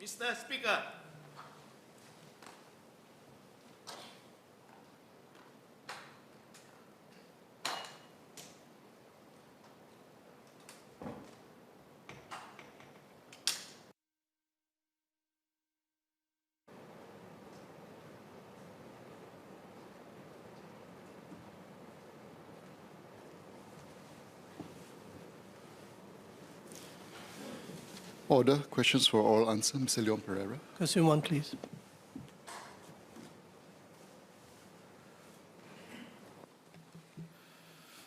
Mr. Speaker. Order. Questions for oral answer. Mr. Leon Pereira. Question 1, please.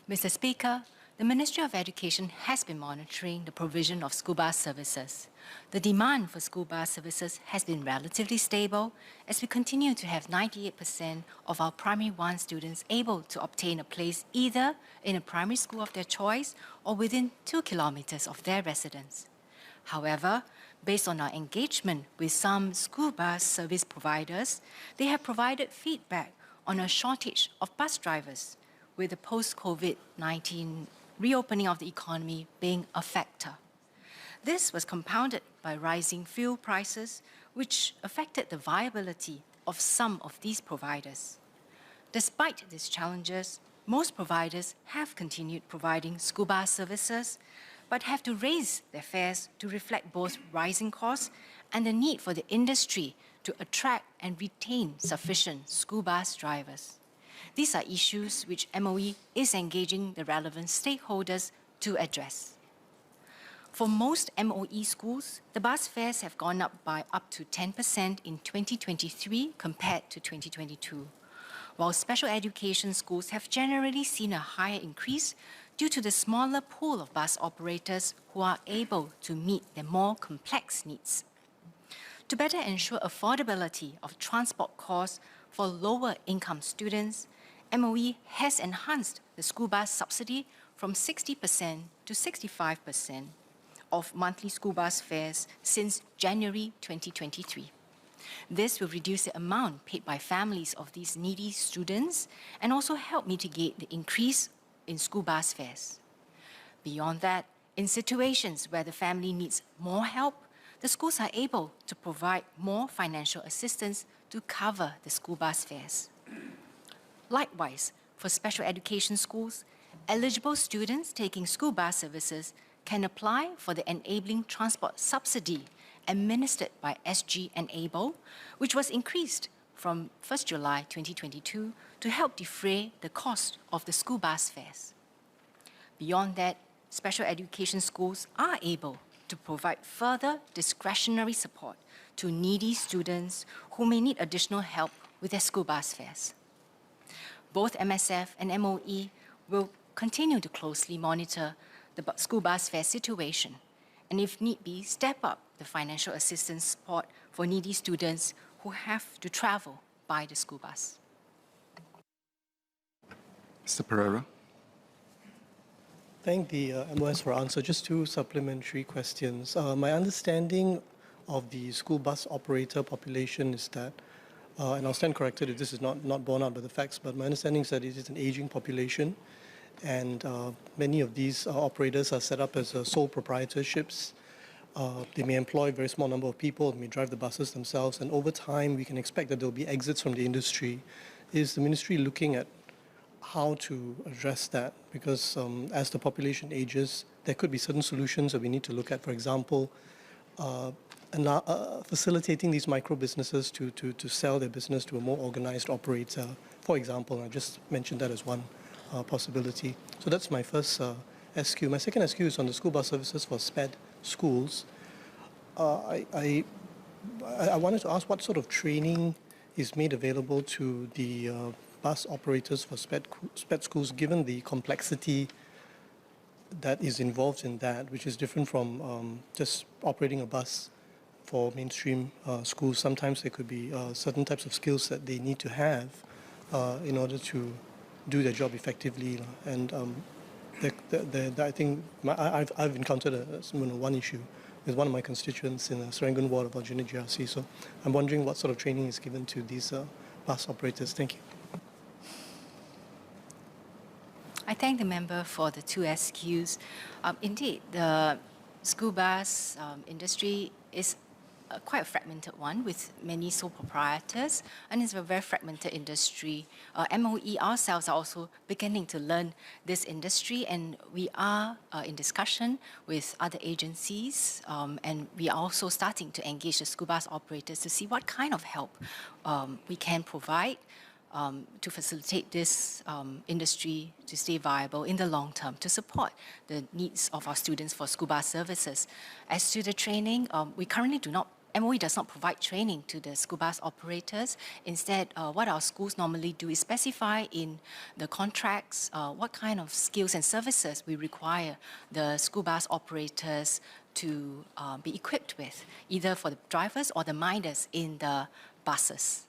Mr. Speaker, the Ministry of Education has been monitoring the provision of school bus services. The demand for school bus services has been relatively stable as we continue to have 98% of our primary 1 students able to obtain a place either in a primary school of their choice or within 2 kilometers of their residence. However, based on our engagement with some school bus service providers, they have provided feedback on a shortage of bus drivers, with the post-COVID-19 reopening of the economy being a factor. This was compounded by rising fuel prices, which affected the viability of some of these providers. Despite these challenges, most providers have continued providing school bus services, but have to raise their fares to reflect both rising costs and the need for the industry to attract and retain sufficient school bus drivers. These are issues which MOE is engaging the relevant stakeholders to address. For most MOE schools, the bus fares have gone up by up to 10% in 2023 compared to 2022, while special education schools have generally seen a higher increase due to the smaller pool of bus operators who are able to meet their more complex needs. To better ensure affordability of transport costs for lower income students, MOE has enhanced the school bus subsidy from 60% to 65% of monthly school bus fares since January 2023. This will reduce the amount paid by families of these needy students and also help mitigate the increase in school bus fares. Beyond that, in situations where the family needs more help, the schools are able to provide more financial assistance to cover the school bus fares. Likewise, for special education schools, eligible students taking school bus services can apply for the Enabling Transport Subsidy administered by SG Enable, which was increased from 1st July 2022 to help defray the cost of the school bus fares. Beyond that, special education schools are able to provide further discretionary support to needy students who may need additional help with their school bus fares. Both MSF and MOE will continue to closely monitor the school bus fare situation and, if need be, step up the financial assistance support for needy students who have to travel by the school bus. Mr. Pereira. Thank the MOS for answer. Just 2 supplementary questions. My understanding of the school bus operator population is that, and I'll stand corrected if this is not borne out by the facts, but my understanding is that it is an aging population, and many of these operators are set up as sole proprietorships. They may employ a very small number of people, may drive the buses themselves, and over time we can expect that there will be exits from the industry. Is the ministry looking at how to address that? Because as the population ages, there could be certain solutions that we need to look at. For example, facilitating these micro businesses to sell their business to a more organized operator, for example. I just mentioned that as one possibility. So that's my first SQ. My second SQ is on the school bus services for SPED schools. I wanted to ask what sort of training is made available to the bus operators for SPED schools, given the complexity that is involved in that, which is different from just operating a bus for mainstream schools. Sometimes there could be certain types of skills that they need to have in order to do their job effectively. And I think I've encountered one issue with one of my constituents in the Serangoon ward of Aljunied GRC. So I'm wondering what sort of training is given to these bus operators. Thank you. I thank the member for the 2 SQs. Indeed, the school bus industry is quite a fragmented one with many sole proprietors, and it's a very fragmented industry. MOE ourselves are also beginning to learn this industry, and we are in discussion with other agencies, and we are also starting to engage the school bus operators to see what kind of help we can provide to facilitate this industry to stay viable in the long term, to support the needs of our students for school bus services. As to the training, we currently do not, MOE does not provide training to the school bus operators. Instead, what our schools normally do is specify in the contracts what kind of skills and services we require the school bus operators to be equipped with, either for the drivers or the minders in the buses.